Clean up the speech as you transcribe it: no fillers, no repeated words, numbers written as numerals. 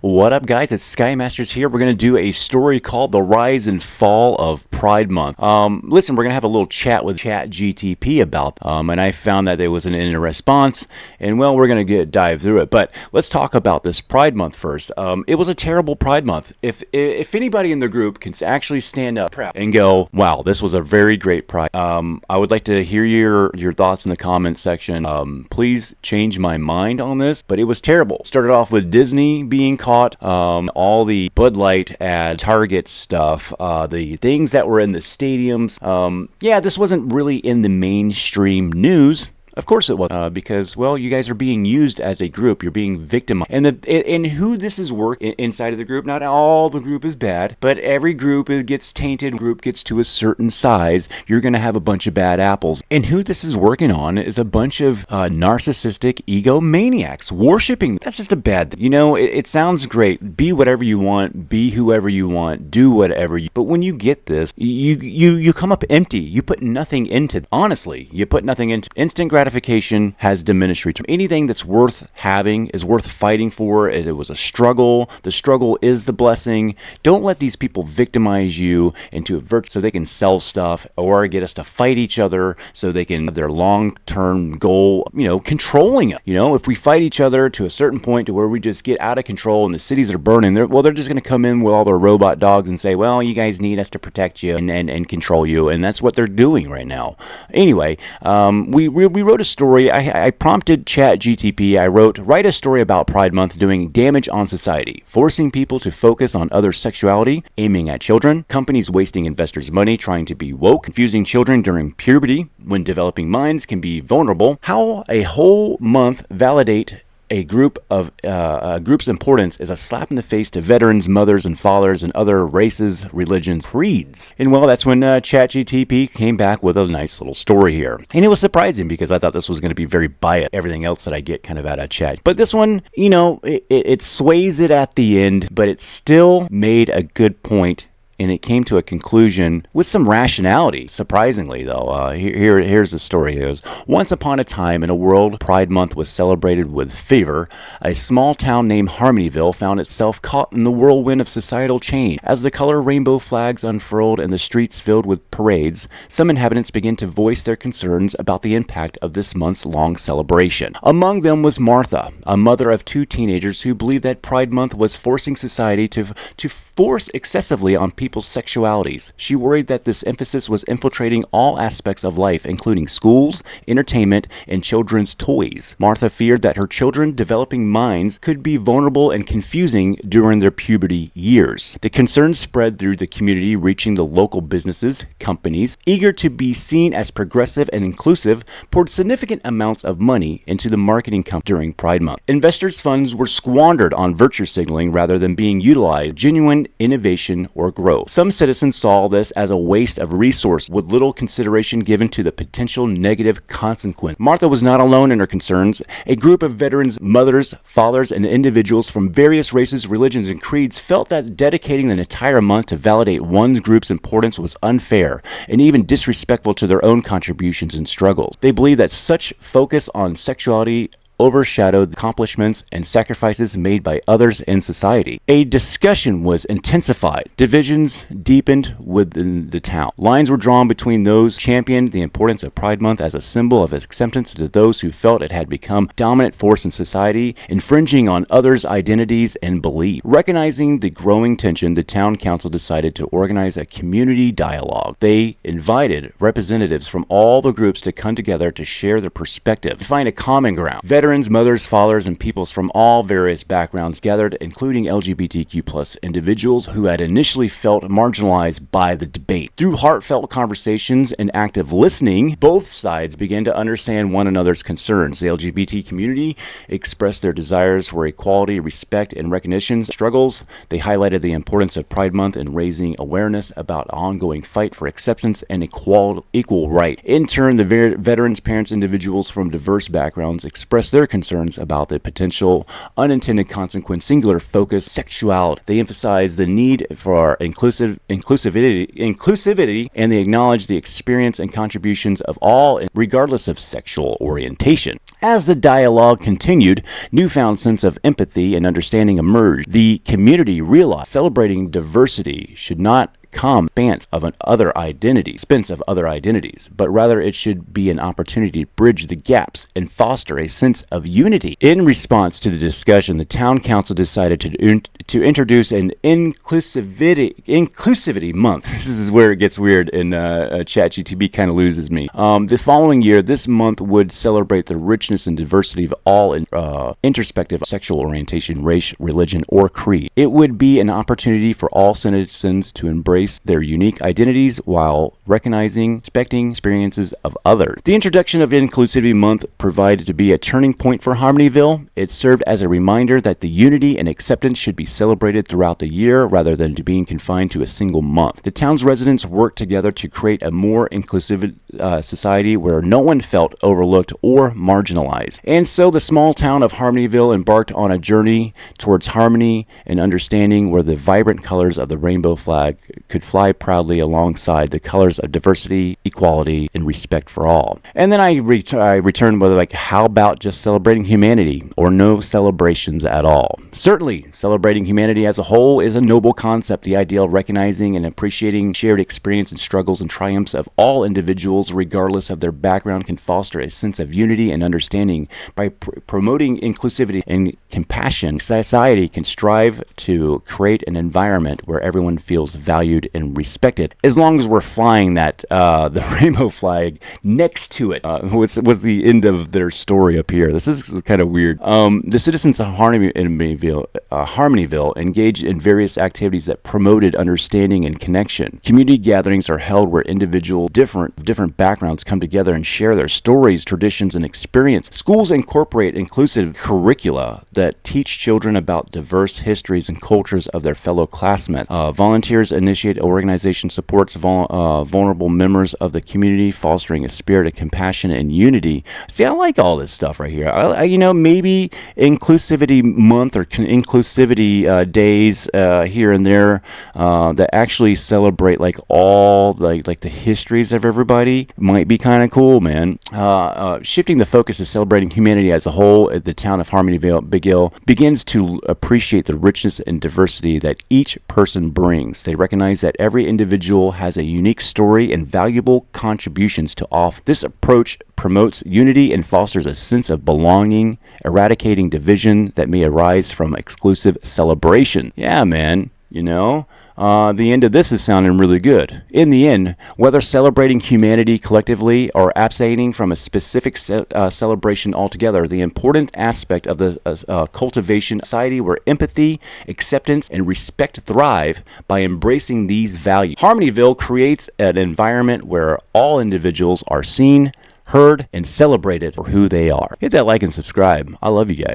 What up, guys? It's Skymasters here. We're going to do a story called The Rise and Fall of Pride Month. Listen, we're going to have a little chat with ChatGPT about and I found that there was an in response, and well, we're going to dive through it. But let's talk about this Pride Month first. It was a terrible Pride Month. If anybody in the group can actually stand up proud and go, wow, this was a very great Pride. I would like to hear your thoughts in the comment section. Please change my mind on this, but it was terrible. Started off with Disney being caught, all the Bud Light ad, Target stuff, the things that were in the stadiums. Yeah, this wasn't really in the mainstream news. Of course it was, because, well, you guys are being used as a group. You're being victimized. And who this is inside of the group, not all the group is bad, but every group gets tainted. Group gets to a certain size, you're going to have a bunch of bad apples. And who this is working on is a bunch of narcissistic egomaniacs worshiping. That's just a bad thing. You know, it sounds great. Be whatever you want. Be whoever you want. Do whatever you... But when you get this, you come up empty. You put nothing into... Honestly, you put nothing into... Instant gratification has diminished return. Anything that's worth having is worth fighting for. It was a struggle. The struggle is the blessing. Don't let these people victimize you into a virtue so they can sell stuff or get us to fight each other so they can have their long-term goal, controlling us. If we fight each other to a certain point to where we just get out of control and the cities are burning, they're just going to come in with all their robot dogs and say, well, you guys need us to protect you and control you. And that's what they're doing right now. Anyway, we wrote a story. I prompted ChatGPT. I wrote, write a story about Pride Month doing damage on society, forcing people to focus on other sexuality, aiming at children, companies wasting investors' money trying to be woke, confusing children during puberty when developing minds can be vulnerable, how a whole month validate a group's importance is a slap in the face to veterans, mothers, and fathers, and other races, religions, creeds. And well, that's when ChatGPT came back with a nice little story here. And it was surprising because I thought this was going to be very biased. Everything else that I get kind of out of Chat. But this one, it sways it at the end, but it still made a good point. And it came to a conclusion with some rationality. Surprisingly, though, here's the story. It goes, once upon a time in a world, Pride Month was celebrated with fervor. A small town named Harmonyville found itself caught in the whirlwind of societal change. As the color rainbow flags unfurled and the streets filled with parades, some inhabitants began to voice their concerns about the impact of this month's-long celebration. Among them was Martha, a mother of two teenagers who believed that Pride Month was forcing society to force excessively on people's sexualities. She worried that this emphasis was infiltrating all aspects of life, including schools, entertainment, and children's toys. Martha feared that her children's developing minds could be vulnerable and confusing during their puberty years. The concern spread through the community, reaching the local businesses, companies, eager to be seen as progressive and inclusive, poured significant amounts of money into the marketing company during Pride Month. Investors' funds were squandered on virtue signaling rather than being utilized, genuine innovation or growth. Some citizens saw this as a waste of resources, with little consideration given to the potential negative consequence. Martha was not alone in her concerns. A group of veterans, mothers, fathers, and individuals from various races, religions, and creeds felt that dedicating an entire month to validate one group's importance was unfair and even disrespectful to their own contributions and struggles. They believed that such focus on sexuality overshadowed the accomplishments and sacrifices made by others in society. A discussion was intensified. Divisions deepened within the town. Lines were drawn between those who championed the importance of Pride Month as a symbol of acceptance to those who felt it had become a dominant force in society, infringing on others' identities and beliefs. Recognizing the growing tension, the town council decided to organize a community dialogue. They invited representatives from all the groups to come together to share their perspective, to find a common ground. Veterans, mothers, fathers, and peoples from all various backgrounds gathered, including LGBTQ+ individuals who had initially felt marginalized by the debate. Through heartfelt conversations and active listening, both sides began to understand one another's concerns. The LGBT community expressed their desires for equality, respect, and recognition struggles. They highlighted the importance of Pride Month in raising awareness about ongoing fight for acceptance and equal right. In turn, the veterans, parents, individuals from diverse backgrounds expressed their concerns about the potential unintended consequence, singular focus, sexuality. They emphasized the need for inclusivity, and they acknowledged the experience and contributions of all, regardless of sexual orientation. As the dialogue continued, newfound sense of empathy and understanding emerged. The community realized celebrating diversity should not come expense of other identities, but rather it should be an opportunity to bridge the gaps and foster a sense of unity. In response to the discussion, the town council decided to introduce an inclusivity month. This is where it gets weird, and ChatGPT kind of loses me. The following year, this month would celebrate the richness and diversity of all introspective sexual orientation, race, religion, or creed. It would be an opportunity for all citizens to embrace their unique identities while recognizing, respecting experiences of others. The introduction of Inclusivity Month provided to be a turning point for Harmonyville. It served as a reminder that the unity and acceptance should be celebrated throughout the year rather than to being confined to a single month. The town's residents worked together to create a more inclusive society where no one felt overlooked or marginalized. And so the small town of Harmonyville embarked on a journey towards harmony and understanding where the vibrant colors of the rainbow flag could fly proudly alongside the colors of diversity, equality, and respect for all. And then I returned with like, how about just celebrating humanity or no celebrations at all? Certainly, celebrating humanity as a whole is a noble concept. The idea of recognizing and appreciating shared experience and struggles and triumphs of all individuals, regardless of their background, can foster a sense of unity and understanding. By promoting inclusivity and compassion, society can strive to create an environment where everyone feels valued and respected, as long as we're flying that the rainbow flag next to it. Was the end of their story up here. This is kind of weird. The citizens of Harmonyville engaged in various activities that promoted understanding and connection. Community gatherings are held where individuals different backgrounds come together and share their stories, traditions, and experience. Schools incorporate inclusive curricula that teach children about diverse histories and cultures of their fellow classmates. Volunteers initiate organization supports vulnerable members of the community, fostering a spirit of compassion and unity. See, I like all this stuff right here. Maybe inclusivity month or inclusivity days here and there that actually celebrate like all like the histories of everybody might be kind of cool, man. Shifting the focus to celebrating humanity as a whole, the town of Harmonyville, Big Hill, begins to appreciate the richness and diversity that each person brings. They recognize that every individual has a unique story and valuable contributions to offer. This approach promotes unity and fosters a sense of belonging, eradicating division that may arise from exclusive celebration. Yeah, man, the end of this is sounding really good. In the end, whether celebrating humanity collectively or abstaining from a specific celebration altogether, the important aspect of the cultivation of society where empathy, acceptance, and respect thrive by embracing these values. Harmonyville creates an environment where all individuals are seen, heard, and celebrated for who they are. Hit that like and subscribe. I love you guys.